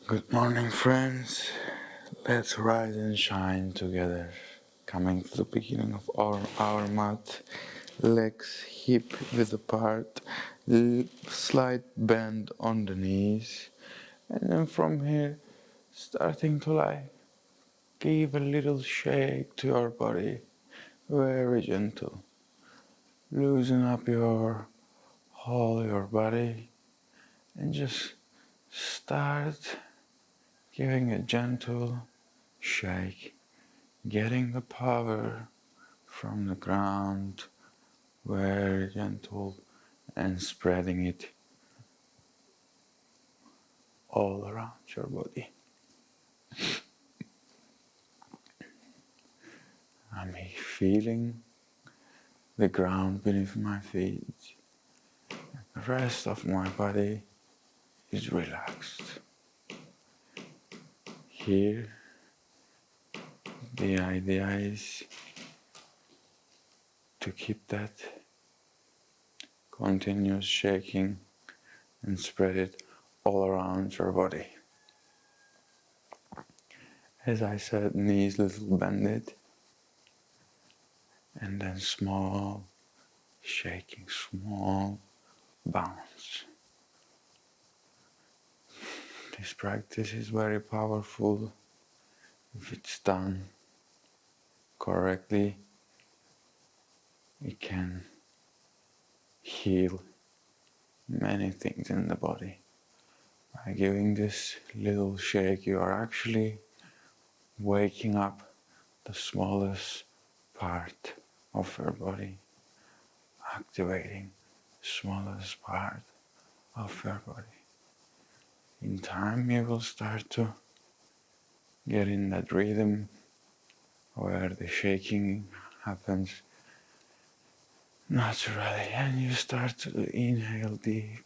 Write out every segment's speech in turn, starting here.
Good morning, friends. Let's rise and shine together. Coming to the beginning of our mat, legs hip width apart, slight bend on the knees, and then from here, starting to give a little shake to your body, very gentle. Loosen up your body, and just start giving a gentle shake, getting the power from the ground, very gentle, and spreading it all around your body. I'm feeling the ground beneath my feet. The rest of my body is relaxed. Here, the idea is to keep that continuous shaking and spread it all around your body. As I said, knees little bended, and then small shaking, small bounce. This practice is very powerful if it's done correctly. It can heal many things in the body. By giving this little shake, you are actually waking up the smallest part of your body, activating the smallest part of your body. In time, you will start to get in that rhythm where the shaking happens naturally, and you start to inhale deep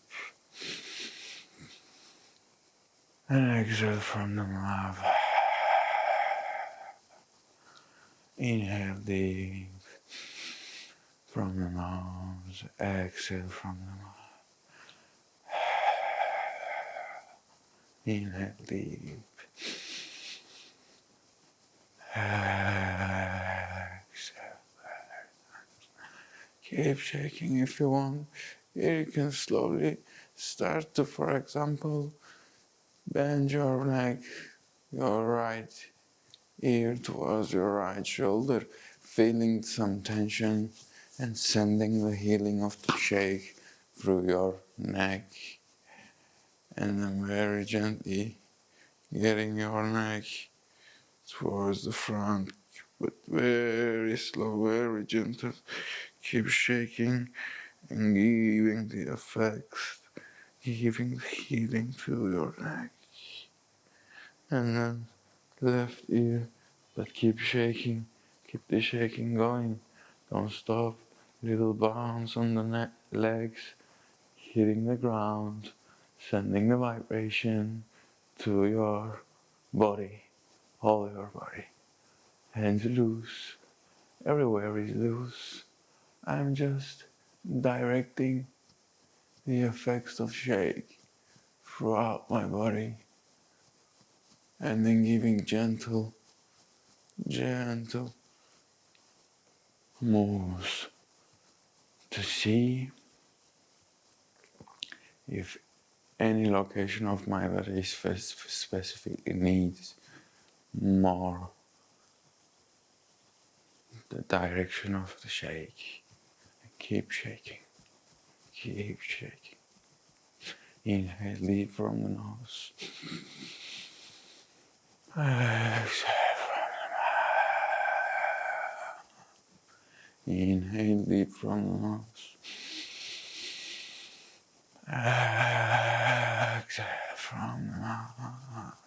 and exhale from the mouth. Inhale deep from the nose, exhale from the mouth. Inhale deep, exhale. Keep shaking if you want. Here you can slowly start to, for example, bend your neck, your right ear towards your right shoulder, feeling some tension and sending the healing of the shake through your neck. And then very gently getting your neck towards the front, but very slow, very gentle. Keep shaking and giving the effects, giving the healing to your neck. And then left ear, but keep shaking, keep the shaking going. Don't stop. Little bounce on the legs, hitting the ground, sending the vibration to your body, all your body. Hands loose, everywhere is loose. I'm just directing the effects of shake throughout my body, and then giving gentle moves to see if any location of my body specifically needs more the direction of the shake. Keep shaking, keep shaking. Inhale deep from the nose. Exhale from the mouth. Inhale deep from the nose. Exhale from the mouth.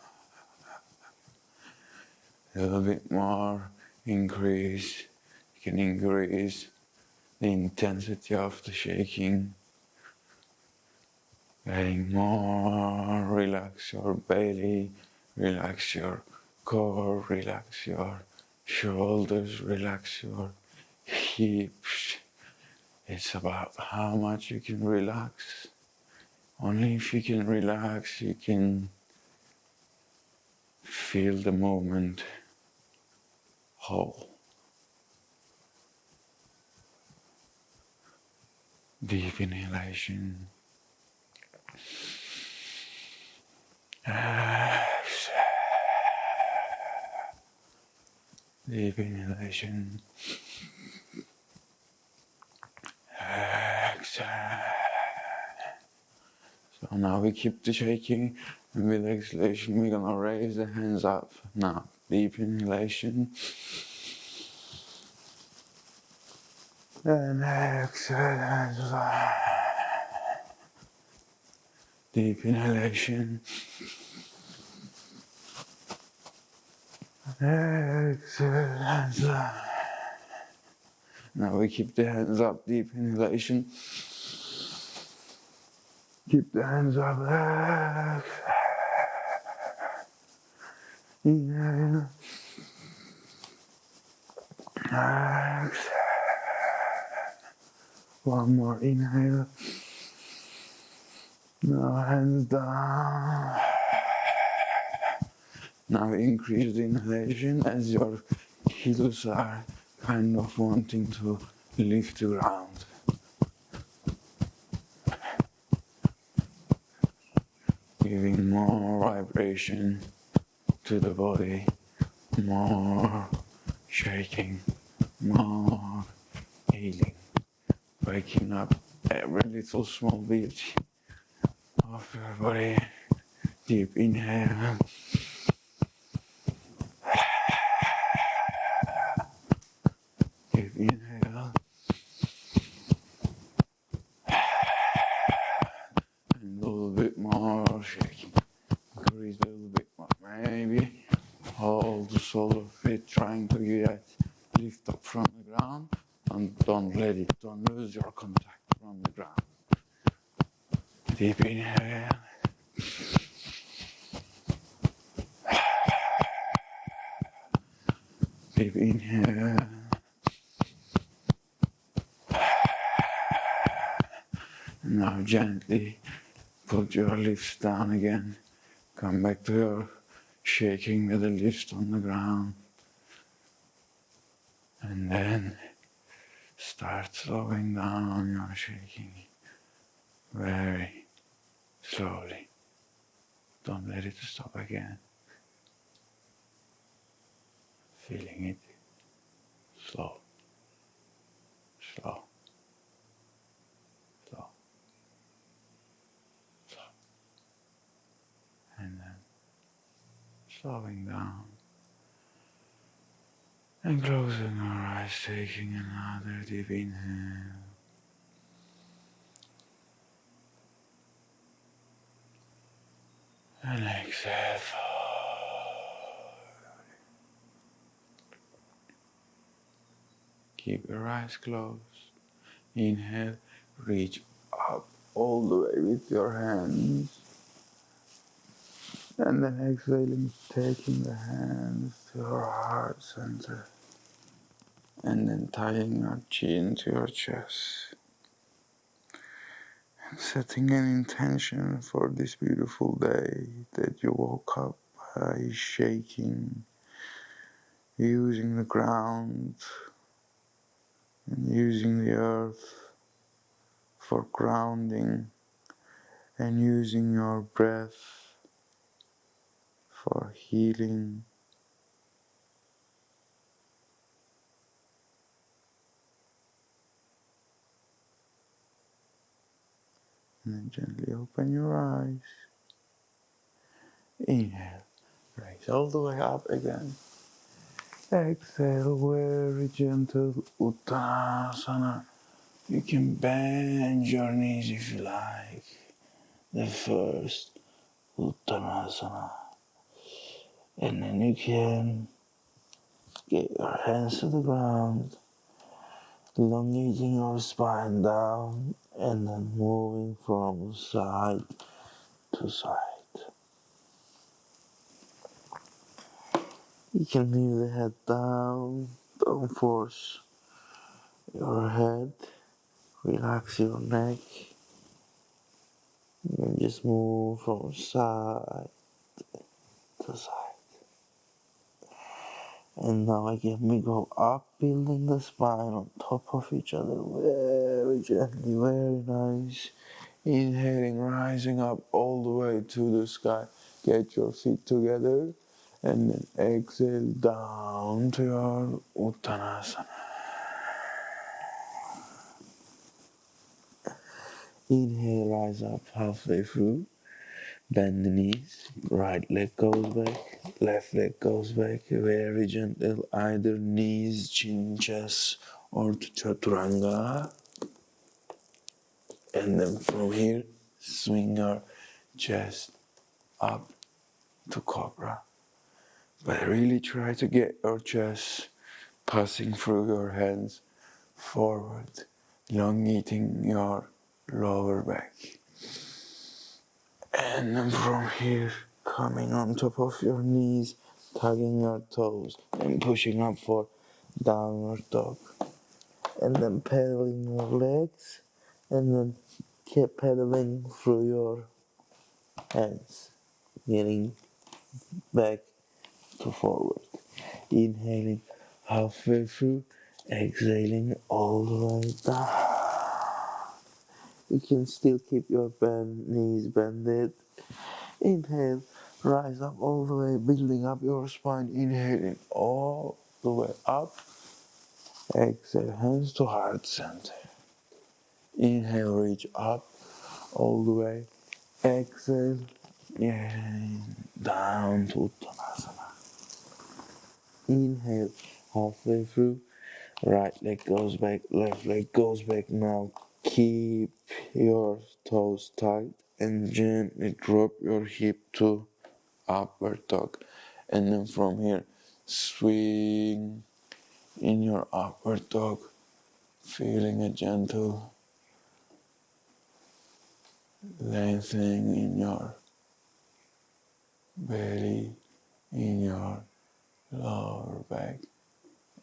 A little bit more increase. You can increase the intensity of the shaking. Getting more. Relax your belly. Relax your core. Relax your shoulders. Relax your hips. It's about how much you can relax. Only if you can relax, you can Feel the movement whole. Deep inhalation. Exhale. Deep inhalation. Exhale. So now we keep the shaking, and with exhalation we're gonna raise the hands up. Now, deep inhalation. And exhale, hands up. Deep inhalation. Exhale, hands up. Now we keep the hands up, deep inhalation. Keep the hands up. Inhale. Exhale. One more inhale. Now hands down. Now increase the inhalation as your heels are kind of wanting to lift the ground. Giving more vibration to the body, more shaking, more healing, waking up every little small bit of your body. Deep inhale. Deep inhale. And a little bit more shaking. Increase a little bit more. Maybe hold the sole of feet, trying to get lift up from the ground. And don't let it, don't lose your contact from the ground. Deep inhale. Deep inhale. And now gently put your lips down again. Come back to your shaking with the lips on the ground. And then start slowing down your shaking very slowly. Don't let it stop again. Feeling it. Slow. Slow. Slow. Slow. And then slowing down. And closing our eyes, taking another deep inhale. And exhale. Keep your eyes closed. Inhale, reach up all the way with your hands. And then exhaling, taking the hands to your heart center. And then tying your chin to your chest. And setting an intention for this beautiful day that you woke up by shaking, using the ground and using the earth for grounding, and using your breath for healing. And then gently open your eyes. Inhale, raise all the way up again. Exhale, very gentle Uttanasana. You can bend your knees if you like. The first Uttanasana. And then you can get your hands to the ground, elongating your spine down, and then moving from side to side. You can leave the head down, don't force your head, relax your neck, and just move from side to side. And now again we go up, building the spine on top of each other, very gently, very nice. Inhaling, rising up all the way to the sky. Get your feet together and then exhale down to your Uttanasana. Inhale, rise up halfway through. Bend the knees. Right leg goes back, left leg goes back. Very gentle, either knees, chin, chest, or to chaturanga. And then from here, swing your chest up to cobra. But really try to get your chest passing through your hands forward, elongating your lower back. And then from here, coming on top of your knees, tugging your toes and pushing up for downward dog. And then pedaling your legs and then keep pedaling through your hands, getting back to forward. Inhaling halfway through, exhaling all the way down. You can still keep your knees bended. Inhale, rise up all the way, building up your spine. Inhaling all the way up. Exhale, hands to heart center. Inhale, reach up all the way. Exhale, down to Uttanasana. Inhale, halfway through. Right leg goes back, left leg goes back. Now keep your toes tight and gently drop your hip to upward dog. And then from here, swing in your upward dog, feeling a gentle lengthening in your belly, in your lower back.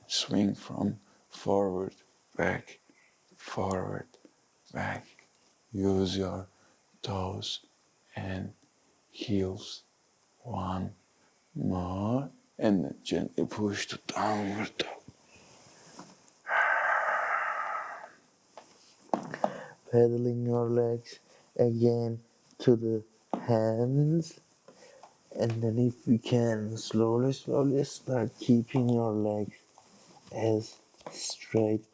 Swing from forward, back, forward, back. Use your toes and heels. One more, and then gently push to downward dog. Pedaling your legs again to the hands, and then if you can, slowly start keeping your legs as straight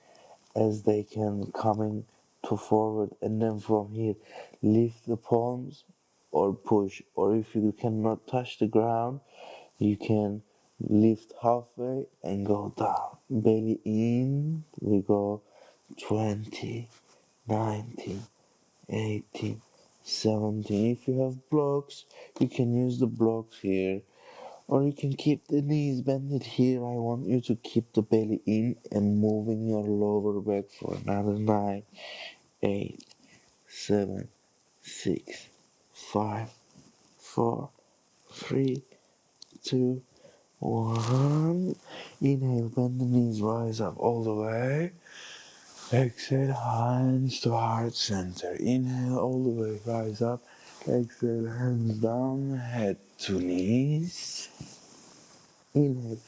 as they can, coming to forward. And then from here, lift the palms or push, or if you cannot touch the ground, you can lift halfway and go down. Belly in, we go 20, 19, 18, 17. If you have blocks, you can use the blocks here. Or you can keep the knees bended here. I want you to keep the belly in and moving your lower back for another 9, 8, 7, 6, 5, 4, 3, 2, 1. Inhale, bend the knees, rise up all the way. Exhale, hands to heart center. Inhale all the way, rise up. Exhale, hands down, head to knees. Inhale,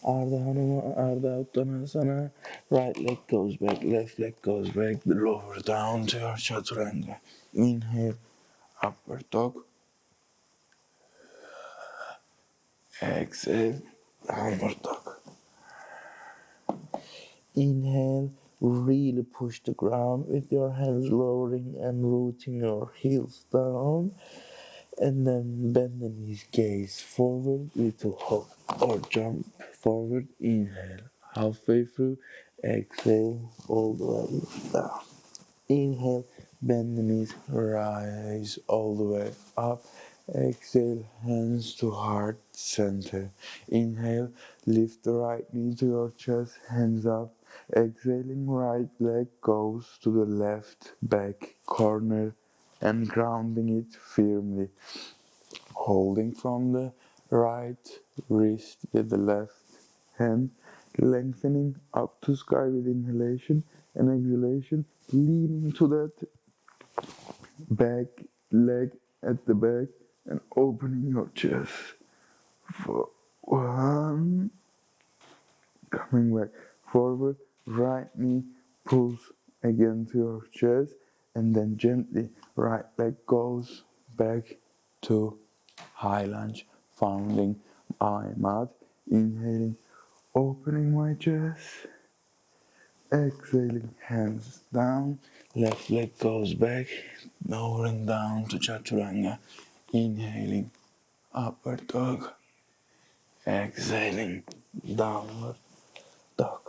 Ardha Uttanasana. Right leg goes back, left leg goes back, the lower down to your chaturanga. Inhale, upward dog. Exhale, downward dog. Inhale, really push the ground with your hands lowering and rooting your heels down. And then bend the knees, gaze forward, little hop or jump forward. Inhale, halfway through. Exhale, all the way down. Inhale, bend the knees, rise all the way up. Exhale, hands to heart center. Inhale, lift the right knee to your chest, hands up. Exhaling, right leg goes to the left back corner and grounding it firmly. Holding from the right wrist with the left hand, lengthening up to sky with inhalation and exhalation, leaning to that back leg at the back and opening your chest for 1, Coming back forward, right knee pulls again to your chest, and then gently right leg goes back to high lunge, founding my mat. Inhaling, opening my chest. Exhaling, hands down. Left leg goes back, lowering down to chaturanga. Inhaling, upward dog. Exhaling, downward dog.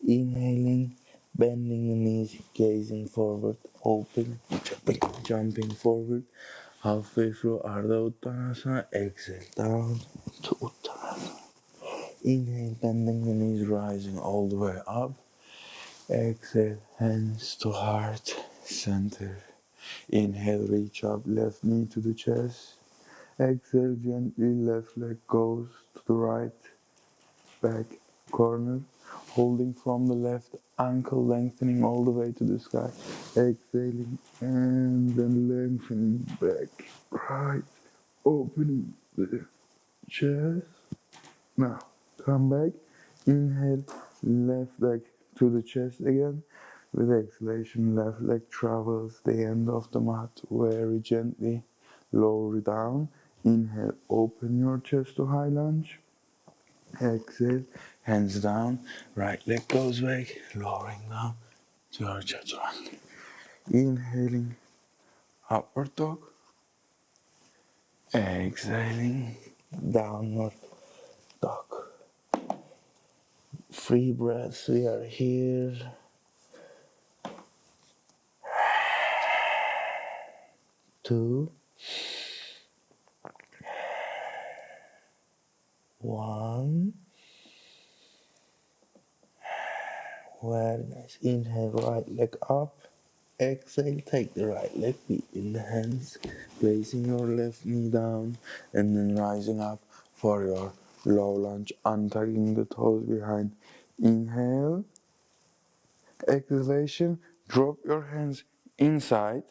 Inhaling, bending the knees, gazing forward, open, jumping forward. Halfway through Ardha Uttanasana, exhale down to Uttanasana. Inhale, bending the knees, rising all the way up. Exhale, hands to heart, center. Inhale, reach up, left knee to the chest. Exhale, gently, left leg goes to the right, back corner. Holding from the left ankle, lengthening all the way to the sky. Exhaling, and then lengthening back, right, opening the chest. Now, come back, inhale, left leg to the chest again. With exhalation, left leg travels the end of the mat very gently, lower it down. Inhale, open your chest to high lunge. Exhale, hands down, right leg goes back, lowering down to your chaturanga. Inhaling, upward dog. Exhaling, downward dog. Free breaths, we are here. 2, 1. Very nice. Inhale, right leg up. Exhale, take the right leg between the hands, placing your left knee down, and then rising up for your low lunge, untucking the toes behind. Inhale, exhalation, drop your hands inside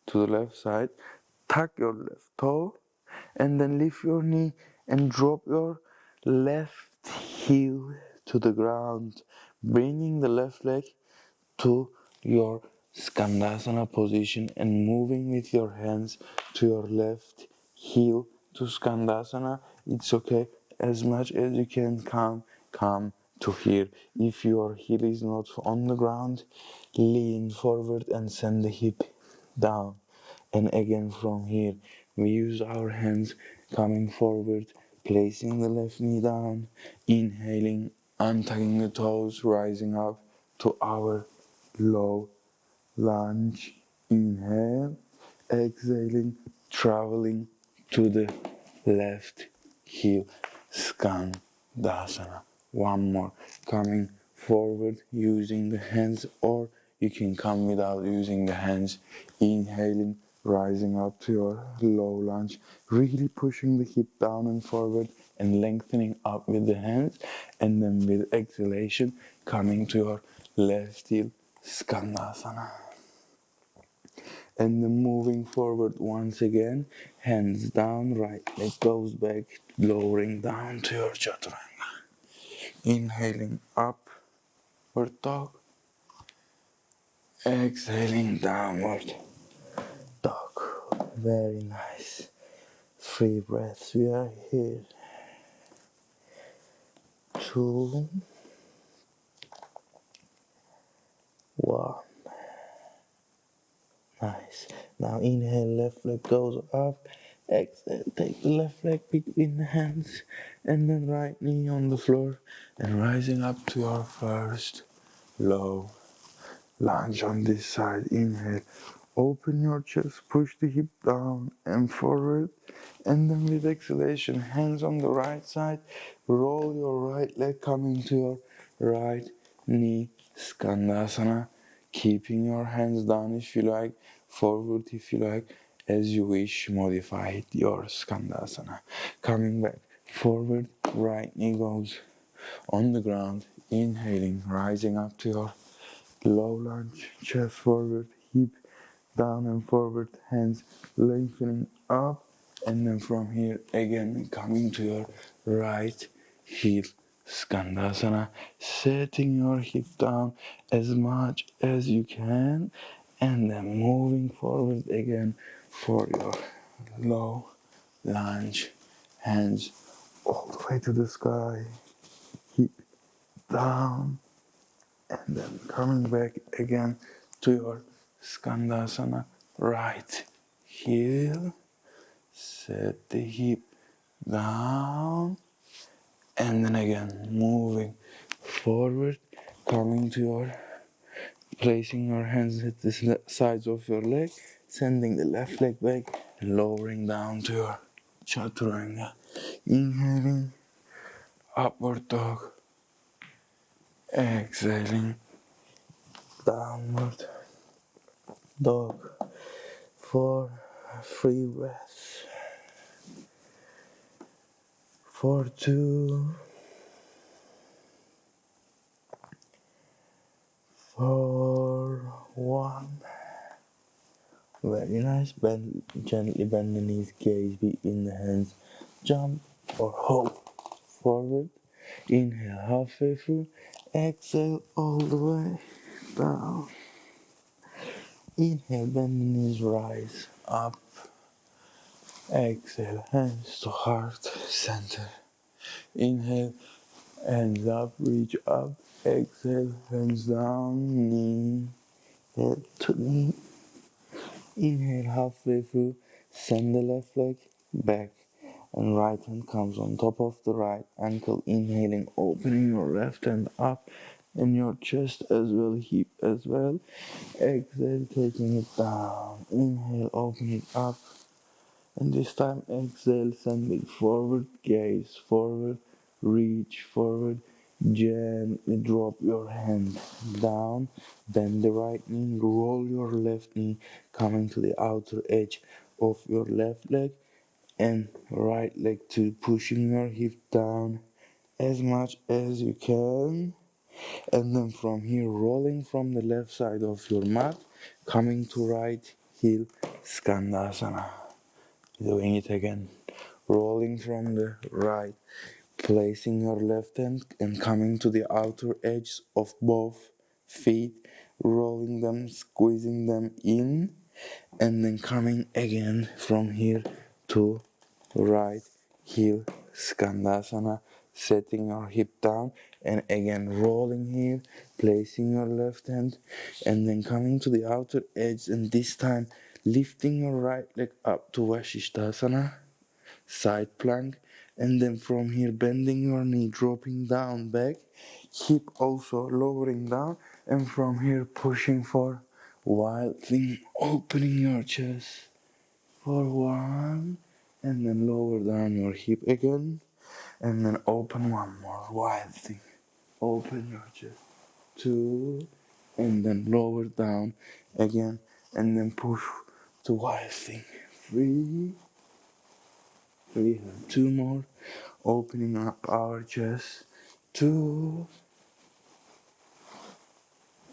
to the left side, tuck your left toe, and then lift your knee and drop your left heel to the ground, bringing the left leg to your Scandasana position and moving with your hands to your left heel to Scandasana. It's okay, as much as you can come to here. If your heel is not on the ground, lean forward and send the hip down. And again from here, we use our hands coming forward, placing the left knee down, inhaling, untucking the toes, rising up to our low lunge. Inhale, exhaling, traveling to the left heel, Skandasana. One more, coming forward using the hands, or you can come without using the hands. Inhaling, rising up to your low lunge, really pushing the hip down and forward and lengthening up with the hands, and then with exhalation, coming to your left heel, Skandasana. And then moving forward once again, hands down, right leg goes back, lowering down to your chaturanga. Inhaling upward dog, exhaling downward dog. Very nice. 3 breaths. We are here. 2, 1. Nice. Now inhale, left leg goes up. Exhale, take the left leg between the hands, and then right knee on the floor, and rising up to your first low lunge on this side. Inhale, open your chest, push the hip down and forward, and then with exhalation, hands on the right side, roll your right leg coming to your right knee, Skandasana, keeping your hands down if you like, forward if you like, as you wish, modify your Skandasana. Coming back forward, right knee goes on the ground, inhaling, rising up to your low lunge, chest forward, hip down and forward, hands lengthening up, and then from here again coming to your right heel, Scandasana, setting your hip down as much as you can, and then moving forward again for your low lunge, hands all the way to the sky, hip down, and then coming back again to your Scandasana, right heel, set the hip down, and then again moving forward, coming to your, placing your hands at the sides of your leg, sending the left leg back, and lowering down to your chaturanga. Inhaling, upward dog, exhaling, downward dog. 4 free breaths. 4, 2, 4, 1. Very nice. Bend, gently bend the knees, gaze between the hands. Jump or hop forward. Inhale halfway through. Exhale all the way down. Inhale, bend the knees, rise up. Exhale, hands to heart, center. Inhale, hands up, reach up. Exhale, hands down, knee, head to knee. Inhale halfway through, send the left leg back, and right hand comes on top of the right ankle. Inhaling, opening your left hand up, and your chest as well, hip as well. Exhale, taking it down. Inhale, open it up, and this time exhale, send it forward, gaze forward, reach forward, gently drop your hand down, bend the right knee, roll your left knee, coming to the outer edge of your left leg, and right leg too, pushing your hip down as much as you can, and then from here rolling from the left side of your mat, coming to right heel, Scandasana. Doing it again, rolling from the right, placing your left hand and coming to the outer edge of both feet, rolling them, squeezing them in, and then coming again from here to right heel, Scandasana, setting your hip down, and again rolling here, placing your left hand, and then coming to the outer edge, and this time lifting your right leg up to Vasishtasana, side plank, and then from here bending your knee, dropping down back, hip also lowering down, and from here pushing for wild thing, opening your chest for 1, and then lower down your hip again, and then open one more, wild thing, open your chest, 2, and then lower down again, and then push to wild thing, 3, we have 2 more, opening up our chest, 2,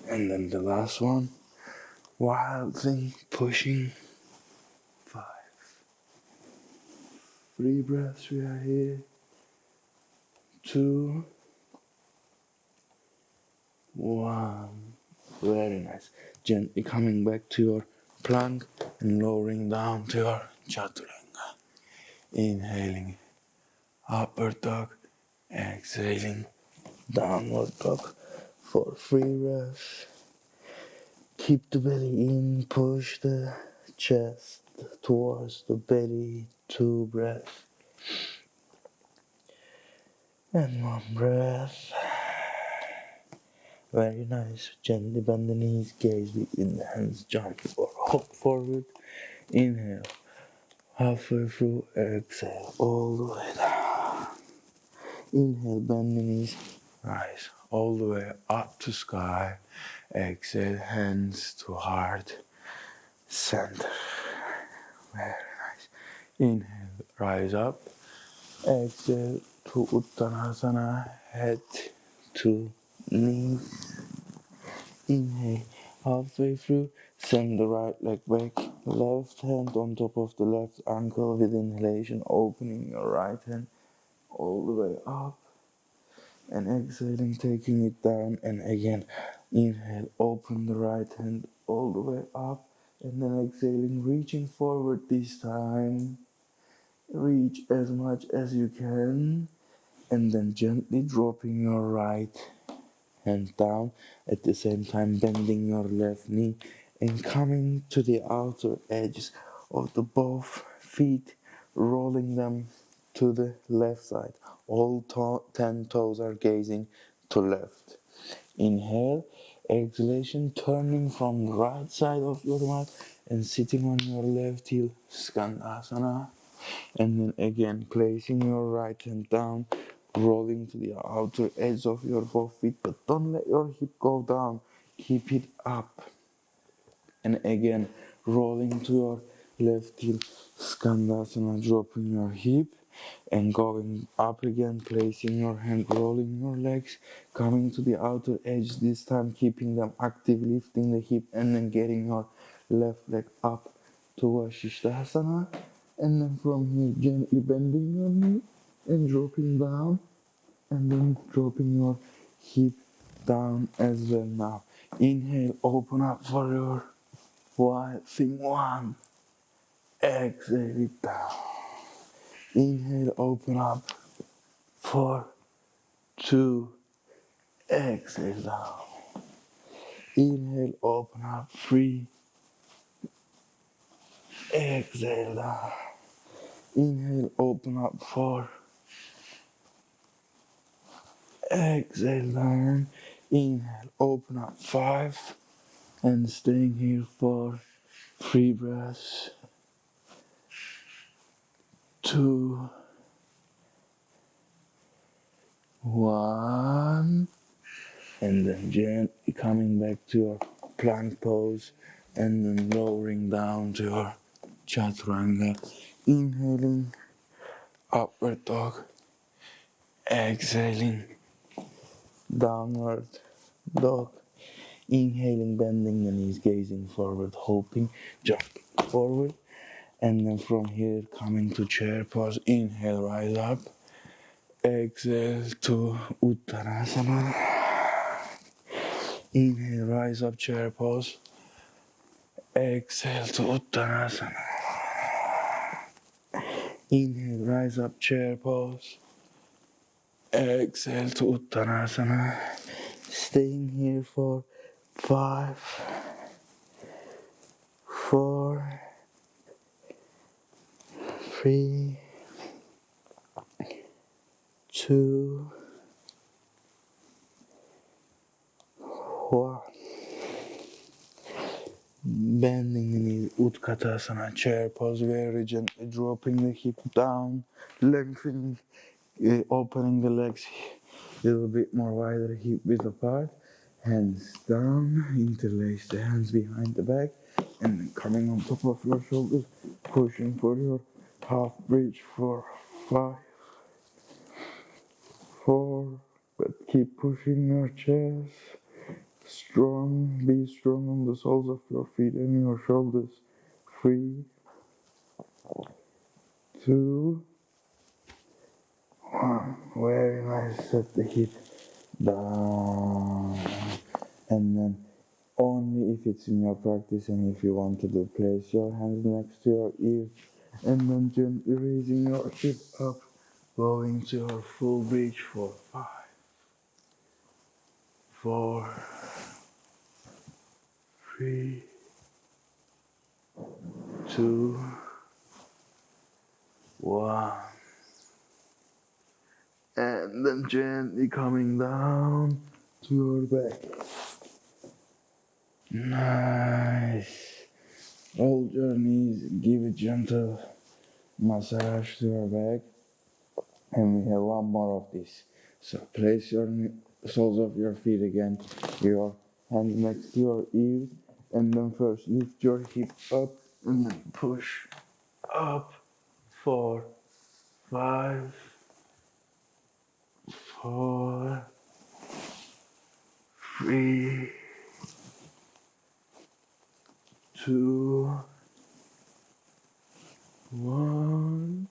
and then the last one, wild thing, pushing, 5, 3 breaths, we are here, 2, 1, very nice, gently coming back to your plank and lowering down to your chaturanga, inhaling, upward dog, exhaling, downward dog, for 3 breaths. Keep the belly in, push the chest towards the belly, 2 breaths. And 1 breath. Very nice. Gently bend the knees, gaze between the hands, jump or hop forward. Inhale, halfway through, exhale, all the way down. Inhale, bend the knees, rise all the way up to sky. Exhale, hands to heart, center. Very nice. Inhale, rise up. Exhale to Uttanasana, head to knees. Inhale, halfway through, send the right leg back, left hand on top of the left ankle with inhalation, opening your right hand all the way up, and exhaling, taking it down, and again, inhale, open the right hand all the way up, and then exhaling, reaching forward this time, reach as much as you can, and then gently dropping your right hand down, at the same time bending your left knee and coming to the outer edges of the both feet, rolling them to the left side. All 10 toes are gazing to left. Inhale, exhalation, turning from the right side of your mat and sitting on your left heel, Scandasana. And then again, placing your right hand down, rolling to the outer edge of your both feet, but don't let your hip go down, keep it up. And again, rolling to your left heel, Skandasana, dropping your hip and going up again, placing your hand, rolling your legs, coming to the outer edge, this time keeping them active, lifting the hip and then getting your left leg up to Vashisthasana. And then from here, gently bending your knee and dropping down, and then dropping your hip down as well now. Inhale, open up for your wide thing one. Exhale it down. Inhale, open up. 4, 2, exhale down. Inhale, open up. 3, exhale down. Inhale, open up. 4, exhale down. Inhale, open up. 5, and staying here for 3 breaths. 2, 1, and then gently coming back to your plank pose, and then lowering down to your chaturanga. Inhaling, upward dog. Exhaling, downward dog. Inhaling, bending the knees, gazing forward, hoping, jump forward. And then from here, coming to chair pose. Inhale, rise up. Exhale to Uttanasana. Inhale, rise up, chair pose. Exhale to Uttanasana. Inhale, rise up, chair pose. Exhale to Uttanasana. Staying here for 5, 4, 3, 2, 1. Bending the knees, Utkatasana, chair pose, very gently dropping the hip down, lengthening, opening the legs a little bit more wider, hip width apart, hands down, interlace the hands behind the back, and then coming on top of your shoulders, pushing for your half bridge for 5, 4, but keep pushing your chest. Strong, be strong on the soles of your feet and your shoulders. 3, 2, 1. Very nice. Set the hip down. And then only if it's in your practice and if you want to do, place your hands next to your ears and then gently raising your hip up, going to your full bridge for 5, 4, 3, 2, 1. And then gently coming down to your back. Nice. Hold your knees, give a gentle massage to your back. And we have one more of this. So place your soles of your feet again, your hands next to your ears, and then first lift your hip up and then push up. 4, 5, 4, 3, 2, 1,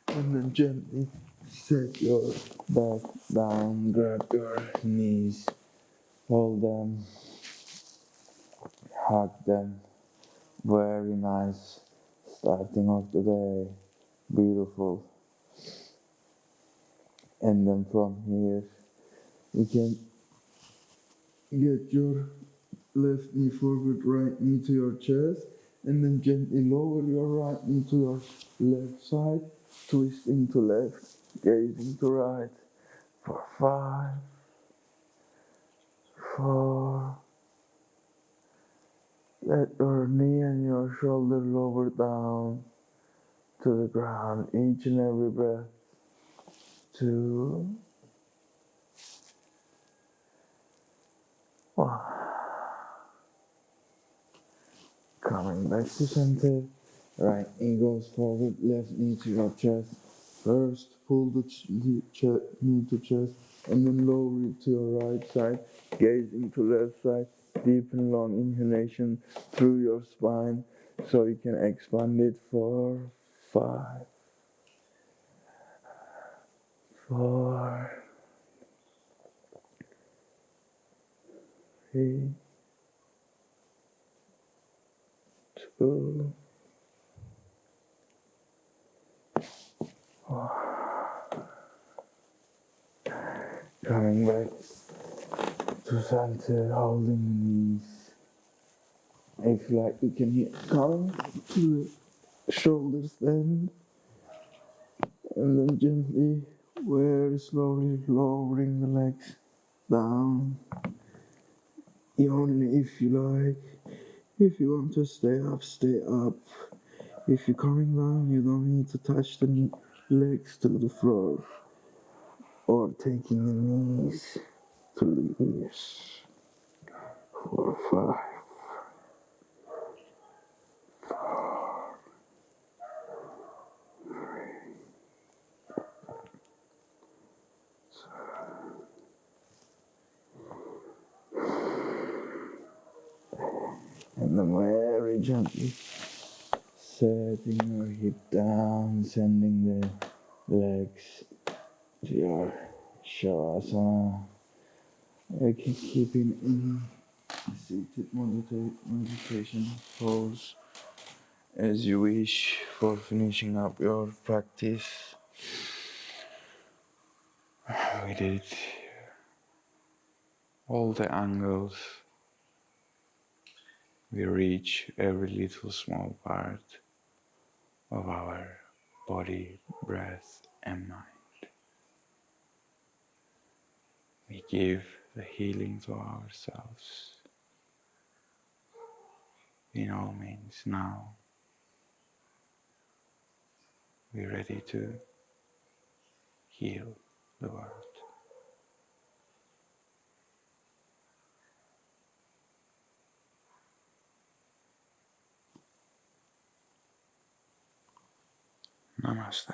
and then gently Set your back down, grab your knees, hold them, hug them. Very nice. Starting off the day. Beautiful. And then from here, you can get your left knee forward, right knee to your chest, and then gently lower your right knee to your left side, twisting to left, gazing to right for 5, 4. Let your knee and your shoulder lower down to the ground each and every breath. 2, 1. Coming back to center. Right knee goes forward, left knee to your chest. First, pull the knee to chest, and then lower it to your right side, gazing to left side. Deep and long inhalation through your spine, so you can expand it for 5, 4, 3, 2, 1. Coming back to center, holding the knees. If you like, you can hear coming to the shoulders then, and then gently, very slowly lowering the legs down. Only if you like. If you want to stay up, stay up. If you're coming down, you don't need to touch the legs to the floor or taking the knees to the ears. 4, 5. And then very gently setting your hip down, sending the legs to your Shavasana. You can keep in seated meditation pose as you wish for finishing up your practice. We did all the angles. We reach every little small part of our body, breath, and mind. We give the healing to ourselves. In all means now we're ready to heal the world. Namaste.